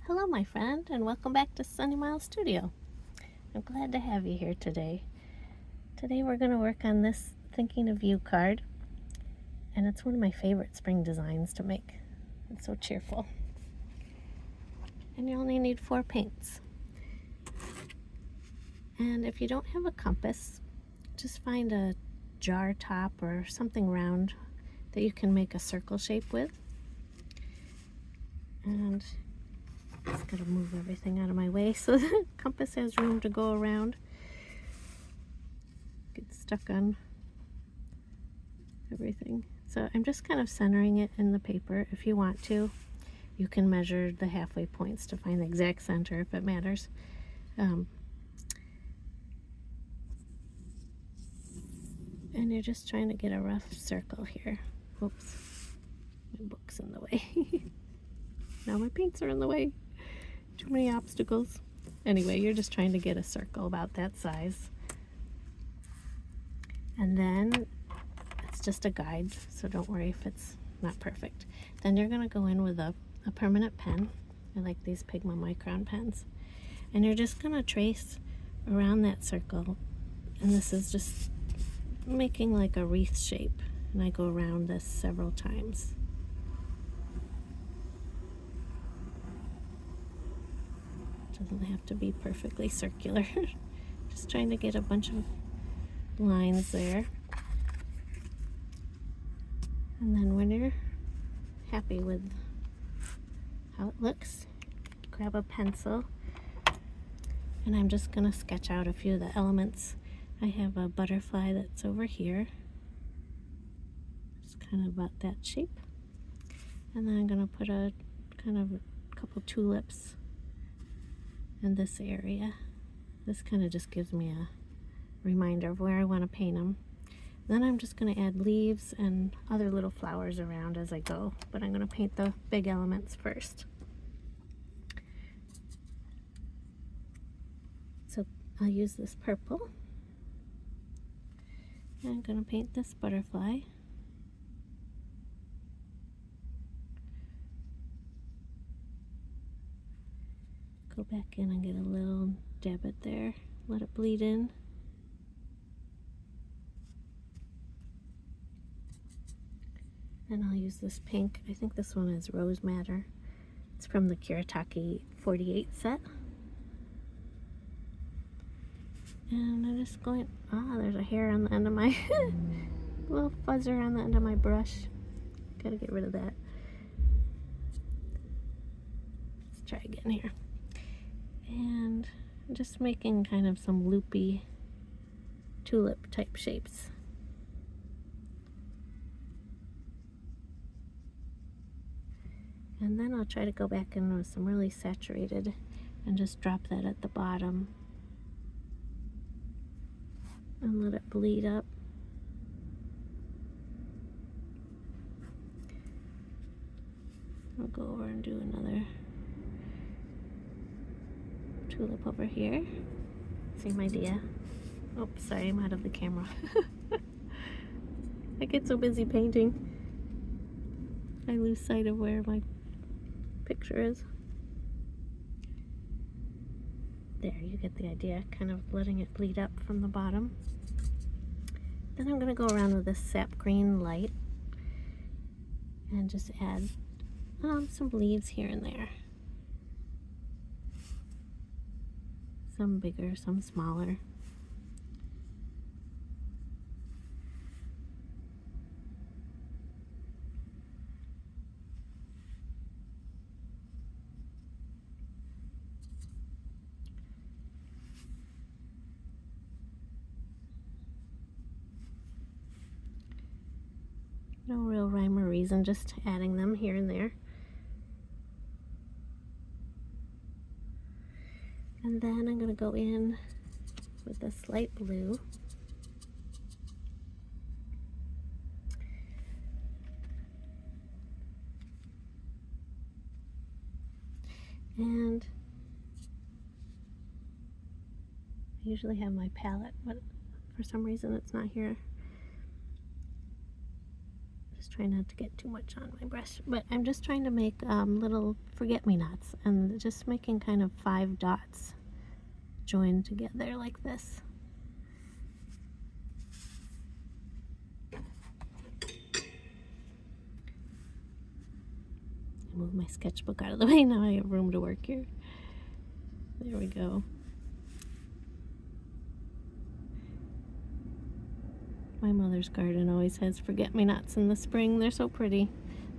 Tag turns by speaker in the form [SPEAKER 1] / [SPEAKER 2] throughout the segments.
[SPEAKER 1] Hello, my friend, and welcome back to Sunny Mile Studio. I'm glad to have you here today. Today we're going to work on this Thinking of You card, and it's one of my favorite spring designs to make. It's so cheerful. And you only need 4 paints. And if you don't have a compass, just find a jar top or something round that you can make a circle shape with. And just gotta move everything out of my way so the compass has room to go around. Get stuck on everything. So I'm just kind of centering it in the paper. If you want to, you can measure the halfway points to find the exact center if it matters. And you're just trying to get a rough circle here. Oops, my book's in the way. Now my paints are in the way. Too many obstacles. Anyway, you're just trying to get a circle about that size. And then it's just a guide, so don't worry if it's not perfect. Then you're gonna go in with a permanent pen. I like these Pigma Micron pens. And you're just gonna trace around that circle. And this is just making like a wreath shape. And I go around this several times. Doesn't have to be perfectly circular. Just trying to get a bunch of lines there. And then when you're happy with how it looks, grab a pencil, and I'm just gonna sketch out a few of the elements. I have a butterfly that's over here. It's kind of about that shape. And then I'm gonna put a kind of a couple tulips in this area. This kind of just gives me a reminder of where I want to paint them. Then I'm just going to add leaves and other little flowers around as I go, but I'm going to paint the big elements first. So I'll use this purple. And I'm going to paint this butterfly. Go back in and get a little dab it there. Let it bleed in. And I'll use this pink. I think this one is Rose Madder. It's from the Kiritaki 48 set. And I'm just going, there's a hair on the end of my, little fuzzer on the end of my brush. Gotta get rid of that. Let's try again here. And I'm just making kind of some loopy tulip type shapes. And then I'll try to go back in with some really saturated and just drop that at the bottom and let it bleed up. I'll go over and do another tulip over here. Same idea. Oh, sorry, I'm out of the camera. I get so busy painting, I lose sight of where my picture is. There, you get the idea, kind of letting it bleed up from the bottom. Then I'm going to go around with this sap green light and just add some leaves here and there. Some bigger, some smaller. No real rhyme or reason, just adding them here and there. And then I'm going to go in with this light blue. And I usually have my palette, but for some reason it's not here. Just Try not to get too much on my brush, but I'm just trying to make little forget-me-nots, and just making kind of 5 dots joined together like this. Move my sketchbook out of the way. Now I have room to work here. There we go. My mother's garden always has forget-me-nots in the spring. They're so pretty.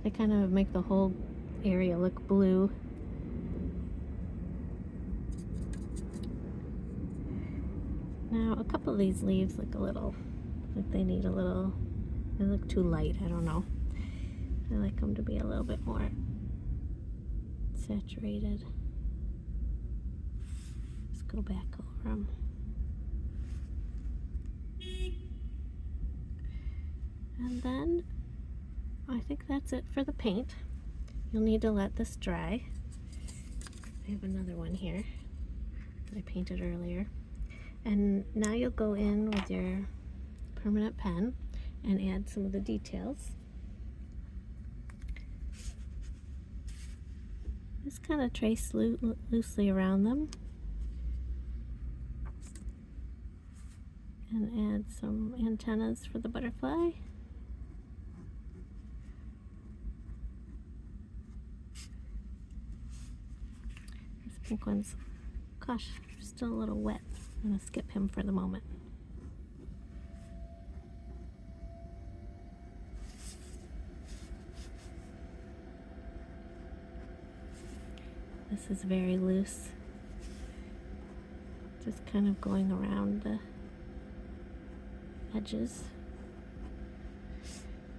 [SPEAKER 1] They kind of make the whole area look blue. Now a couple of these leaves look a little, like they need a little, they look too light, I don't know. I like them to be a little bit more saturated. Let's go back over them. And then I think that's it for the paint. You'll need to let this dry. I have another one here that I painted earlier. And now you'll go in with your permanent pen and add some of the details. Just kind of trace loosely around them. And add some antennas for the butterfly. This pink one's, gosh, still a little wet. I'm going to skip him for the moment. This is very loose. Just kind of going around the edges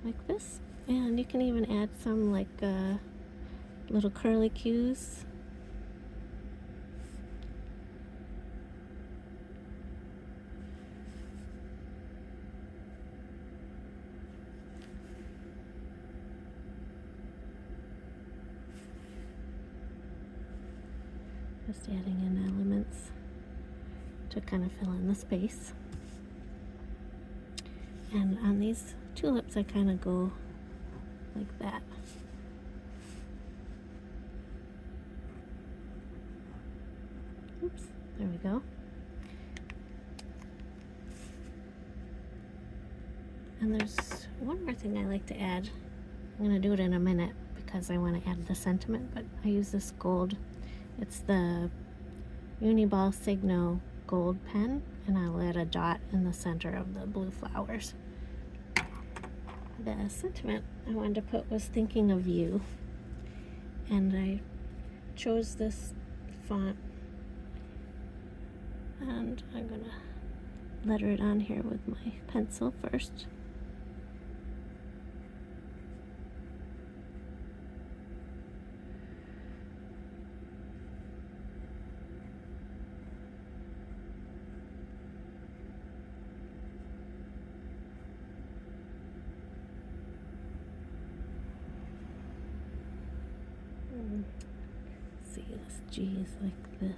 [SPEAKER 1] like this. And you can even add some like little curly cues. Just adding in elements to kind of fill in the space. And on these tulips I kind of go like that. Oops, there we go. And there's one more thing I like to add. I'm going to do it in a minute because I want to add the sentiment, but I use this gold. It's the Uniball Signo gold pen, and I'll add a dot in the center of the blue flowers. The sentiment I wanted to put was thinking of you, and I chose this font, and I'm gonna letter it on here with my pencil first. See, this G is like this.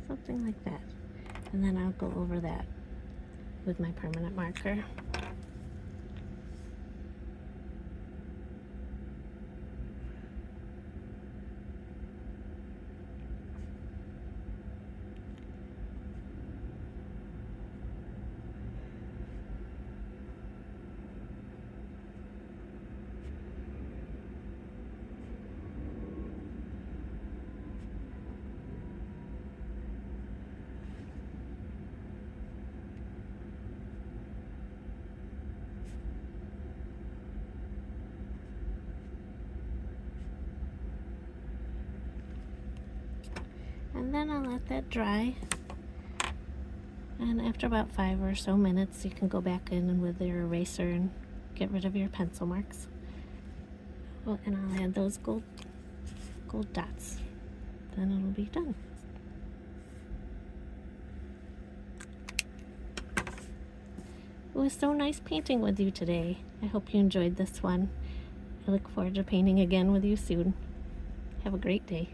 [SPEAKER 1] Something like that. And then I'll go over that with my permanent marker. And then I'll let that dry, and after about 5 or so minutes you can go back in with your eraser and get rid of your pencil marks. Oh, and I'll add those gold dots, then it'll be done. It was so nice painting with you today. I hope you enjoyed this one. I look forward to painting again with you soon. Have a great day.